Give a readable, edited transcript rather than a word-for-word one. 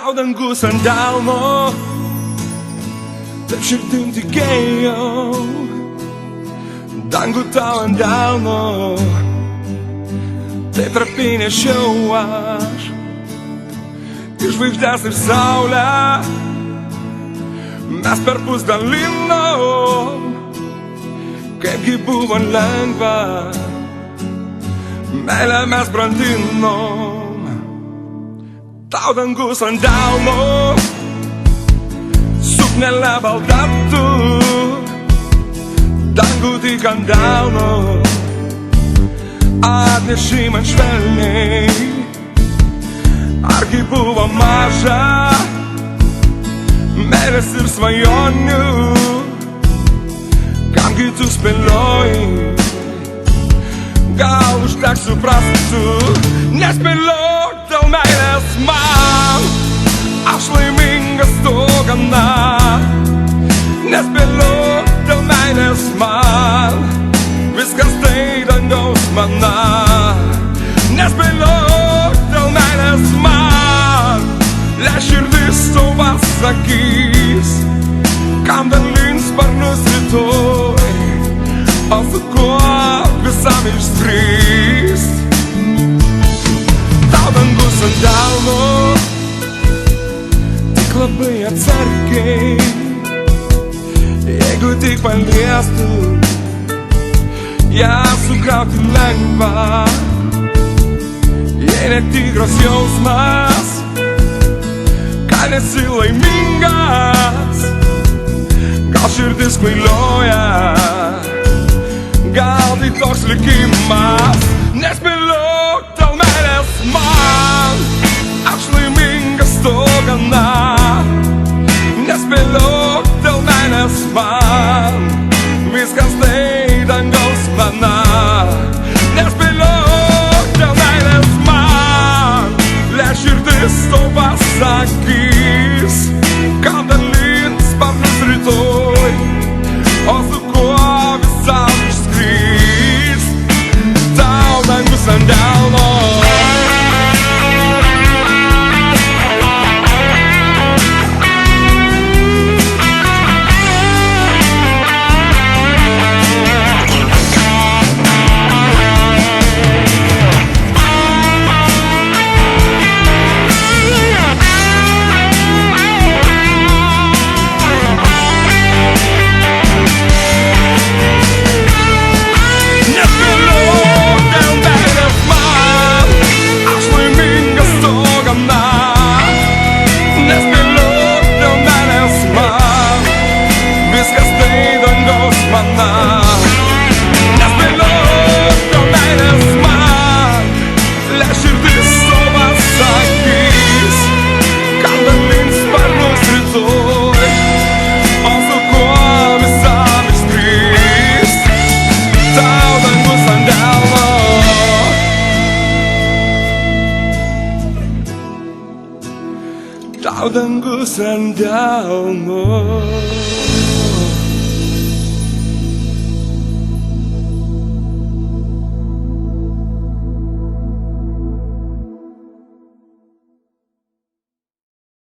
Tau dangus ant delno, taip širdim tikėjau. Dangų tau ant delno, taip trapinėšiau aš. Ir žvaigždės ir saulę mes perpus dalinom. Kaipgi buvo lengva, meilę mes brandinom. Tau dangus ant delno, suknelė balta tu. Dangų tik ant delno, atneši man švelniai. Argi buvo maža meilės ir svajonių, kamgi tu spėlioji, gal užteks suprasti tu. Nespėliok dėl meilės man, aš laimingas to gana. Nespėliok dėl meilės man, viskas tai dangaus mana. Nespėliok dėl meilės man, le širdis tau pasakys, kam dalins sparnus rytoj, o su kuo visam išskrist. Tau dangus ant delno, tik labai atsargiai, jeigu tik paliestų, ją sukrauti lengva. Jei netikras jausmas, kad esi laimingas, gal širdis kvailioja, gal tai toks likimas. Nespėliok dėl meilės man, aš laimingas to gana. Nespėliok dėl meilės man, viskas tai dangaus mana. Nespėliok dėl meilės man, le širdis tau pasakys, kam dalins sparnus rytoj, o su kuo visam išskrist. Tau dangus ant delno, tau dangus ant delno.